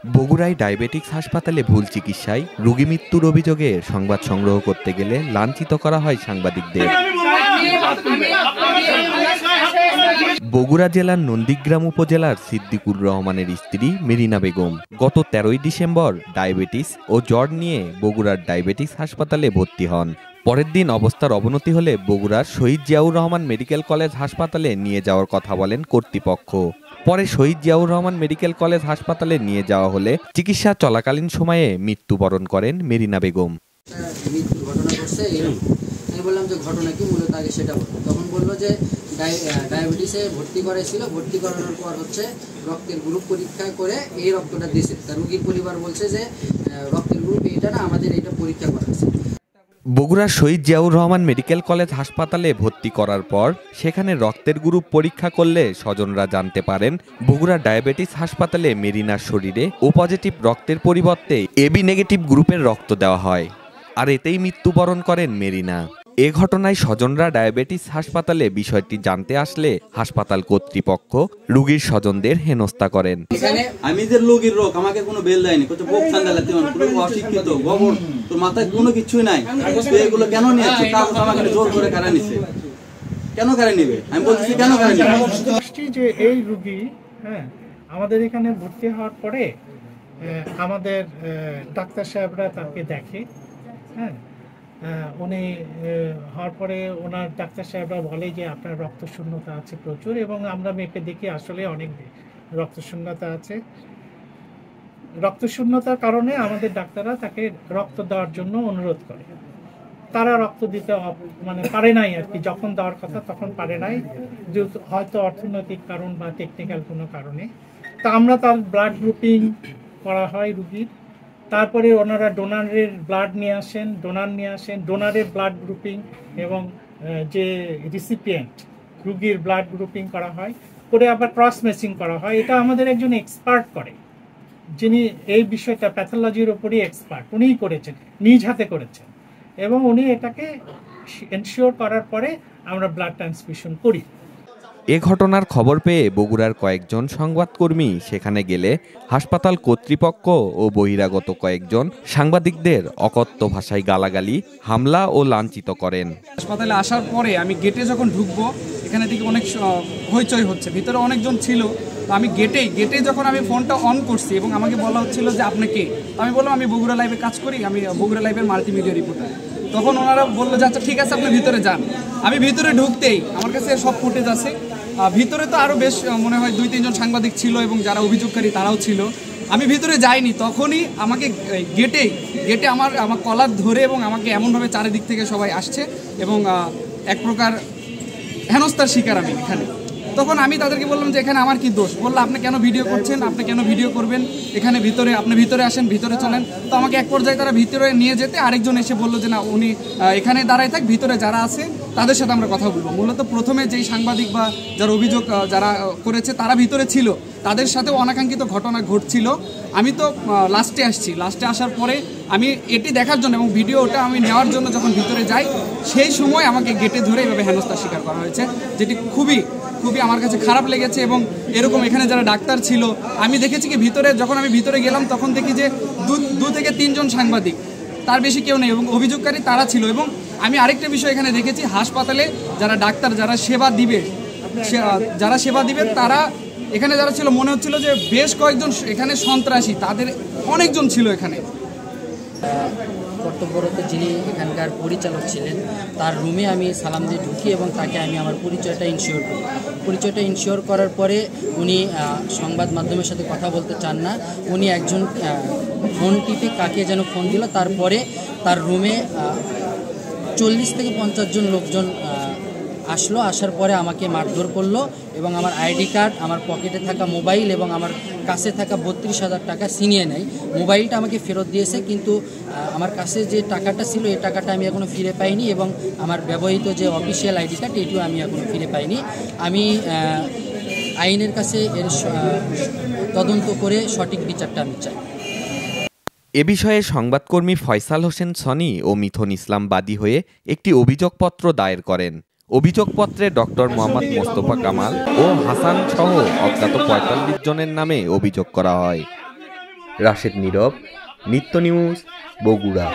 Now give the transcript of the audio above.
বগুড়ায় ডায়াবেটিক্স হাসপাতালে ভুল চিকিৎসায় রোগী মৃত্যুর অভিযোগে সংবাদ সংগ্রহ করতে গেলে লাঞ্ছিত করা হয় সাংবাদিকদের। বগুড়া জেলার নন্দীগ্রাম উপজেলার সিদ্দিকুর রহমানের স্ত্রী মেরিনা বেগম গত 13ই ডিসেম্বর ডায়াবেটিস ও জ্বর নিয়ে বগুড়ার ডায়াবেটিক্স হাসপাতালে ভর্তি হন। পরের দিন অবস্থার অবনতি হলে বগুড়ার শহীদ জিয়াউর রহমান মেডিকেল কলেজ হাসপাতালে নিয়ে যাওয়ার কথা বলেন কর্তৃপক্ষ। পরে শহীদ জিয়াউর রহমান মেডিকেল কলেজ হাসপাতালে নিয়ে যাওয়া হলে চিকিৎসা চলাকালীন সময়ে মৃত্যুবরণ করেন মেরিনা বেগম। আমি বললাম যে ঘটনা কি মূলত আগে সেটা বলবো। তখন বললো যে ডায়াবেটিসে ভর্তি করেছিল, ভর্তি করানোর পর হচ্ছে রক্তের গ্রুপ পরীক্ষা করে এই রক্তটা দিয়েছে। তার রোগীর পরিবার বলছে যে রক্তের গ্রুপ এটা না, আমাদের এটা পরীক্ষা করা আছে। বগুড়ার শহীদ জিয়াউর রহমান মেডিকেল কলেজ হাসপাতালে ভর্তি করার পর সেখানে রক্তের গ্রুপ পরীক্ষা করলে স্বজনরা জানতে পারেন বগুড়া ডায়াবেটিস হাসপাতালে মেরিনার শরীরে ও পজিটিভ রক্তের পরিবর্তে এবি নেগেটিভ গ্রুপের রক্ত দেওয়া হয়, আর এতেই মৃত্যুবরণ করেন মেরিনা। এ ঘটনায় স্বজনরা ডায়াবেটিস হাসপাতালে বিষয়টি জানতে আসলে হাসপাতাল কর্তৃপক্ষ রোগীর স্বজনদের হেনস্থা করেন। আমি যে রোগীর রোগ আমাকে কোনো বেল দেয়নি, কোনো বুক ঠান্ডা লাগতে কোনো অশিক্ষিত গোবর তোর মাথায় কোনো কিছুই নাই, এগুলো কেন নিয়েছে? কাগজ আমাকে জোর করে কারা নিছে, কেন কারা নিবে? আমি বলছি কেন কারা নিবে? যে এই রোগী আমাদের এখানে ভর্তি হওয়ার পরে আমাদের ডাক্তার সাহেবরা তাকে দেখে। উনি হওয়ার পরে ওনার ডাক্তার সাহেবরা বলে যে আপনার রক্ত শূন্যতা আছে প্রচুর, এবং আমরা মেপে দেখি আসলে অনেক রক্ত শূন্যতা আছে। রক্ত শূন্যতার কারণে আমাদের ডাক্তাররা তাকে রক্ত দেওয়ার জন্য অনুরোধ করে। তারা রক্ত দিতে পারে নাই আর কি, যখন দেওয়ার কথা তখন পারে নাই, হয়তো অর্থনৈতিক কারণ বা টেকনিক্যাল কোনো কারণে। তা আমরা তার ব্লাড গ্রুপিং করা হয় রুগীর। তারপরে ওনারা ডোনারের ব্লাড নিয়ে আসেন, ডোনারের ব্লাড গ্রুপিং এবং যে রিসিপিয়েন্ট রুগীর ব্লাড গ্রুপিং করা হয়, করে আবার ক্রস ম্যাচিং করা হয়। এটা আমাদের একজন এক্সপার্ট করে, যিনি এই বিষয়টা প্যাথোলজির ওপরই এক্সপার্ট, উনিই করেছেন, নিজ হাতে করেছেন, এবং উনি এটাকে এনশিওর করার পরে আমরা ব্লাড ট্রান্সফিউশন করি। এ ঘটনার খবর পেয়ে বগুড়ার কয়েকজন সংবাদকর্মী সেখানে গেলে হাসপাতাল কর্তৃপক্ষ ও বহিরাগত কয়েকজন সাংবাদিকদের অকথ্য ভাষায় গালাগালি, হামলা ও লাঞ্ছিত করেন। হাসপাতালে আসার পরে আমি গেটে যখন ঢুকবো, এখানে থেকে অনেক হইচই হচ্ছে, ভিতরে অনেকজন ছিল। তো আমি গেটে যখন আমি ফোনটা অন করছি এবং আমাকে বলা হচ্ছিল যে আপনি কে, আমি বললাম আমি বগুড়া লাইভে কাজ করি, আমি বগুড়া লাইভের মাল্টিমিডিয়া রিপোর্টার। তখন ওনারা বললো যে আচ্ছা ঠিক আছে আপনি ভিতরে যান। আমি ভিতরে ঢুকতেই আমার কাছে সব ফুটেজ আছে। ভিতরে তো আরও বেশ মনে হয় 2-3 জন সাংবাদিক ছিল এবং যারা অভিযোগকারী তারাও ছিল। আমি ভিতরে যাইনি, তখনই আমাকে গেটে আমার কলার ধরে এবং আমাকে এমনভাবে চারিদিক থেকে সবাই আসছে এবং এক প্রকার হেনস্থার শিকার আমি এখানে। তখন আমি তাদেরকে বললাম যে এখানে আমার কি দোষ? বললো আপনি কেন ভিডিও করছেন, আপনি কেন ভিডিও করবেন এখানে ভিতরে, আপনি ভিতরে আসেন, ভিতরে চলেন। তো আমাকে এক পর্যায়ে তারা ভিতরে নিয়ে যেতে আরেকজন এসে বললো যে না উনি এখানে দাঁড়ায় থাক, ভিতরে যারা আছে তাদের সাথে আমরা কথা বলবো। মূলত প্রথমে যেই সাংবাদিক বা যারা অভিযোগ যারা করেছে তারা ভিতরে ছিল, তাদের সাথেও অনাকাঙ্ক্ষিত ঘটনা ঘটছিল। আমি তো লাস্টে আসার পরে আমি এটি দেখার জন্য এবং ভিডিওটা আমি নেওয়ার জন্য যখন ভিতরে যাই, সেই সময় আমাকে গেটে ধরে এভাবে হেনস্থার শিকার করা হয়েছে, যেটি খুবই আমার কাছে খারাপ লেগেছে। এবং এরকম এখানে যারা ডাক্তার ছিল, আমি দেখেছি কি ভিতরে যখন আমি ভিতরে গেলাম তখন দেখি যে 2 থেকে 3 জন সাংবাদিক, তার বেশি কেউ নেই, এবং অভিযোগকারী তারা ছিল। এবং আমি আরেকটা বিষয় এখানে দেখেছি, হাসপাতালে যারা ডাক্তার যারা সেবা দিবে তারা এখানে যারা ছিল মনে হচ্ছিল যে বেশ কয়েকজন এখানে সন্ত্রাসী, তাদের অনেকজন ছিল এখানে। কর্তব্যরত যিনি এখানকার পরিচালক ছিলেন তার রুমে আমি সালাম দিয়ে ঢুকি এবং তাকে আমি আমার পরিচয়টা ইনশিওর করার পরে উনি সংবাদ মাধ্যমের সাথে কথা বলতে চান না। উনি একজন ফোন টিপে কাকে যেন ফোন দিল, তারপরে তার রুমে 40 থেকে 50 জন লোকজন আসলো। আসার পরে আমাকে মারধর করলো এবং আমার আইডি কার্ড, আমার পকেটে থাকা মোবাইল এবং আমার কাছে থাকা 32,000 টাকা ছিনিয়ে নেয়। মোবাইলটা আমাকে ফেরত দিয়েছে, কিন্তু আমার কাছে যে টাকাটা ছিল এই টাকাটা আমি এখনও ফিরে পাইনি, এবং আমার ব্যবহৃত যে অফিসিয়াল আইডি কার্ড এটিও আমি এখনও ফিরে পাইনি। আমি আইনের কাছে এর তদন্ত করে সঠিক বিচারটা আমি চাই। এ বিষয়ে সংবাদকর্মী ফয়সাল হোসেন সনি ও মিথুন ইসলাম বাদী হয়ে একটি অভিযোগপত্র দায়ের করেন। অভিযোগপত্রে ডক্টর মোহাম্মদ মোস্তফা কামাল ও হাসান সহ অজ্ঞাত 45 জনের নামে অভিযোগ করা হয়। রাশেদ নীরব, নিত্য নিউজ, বগুড়া।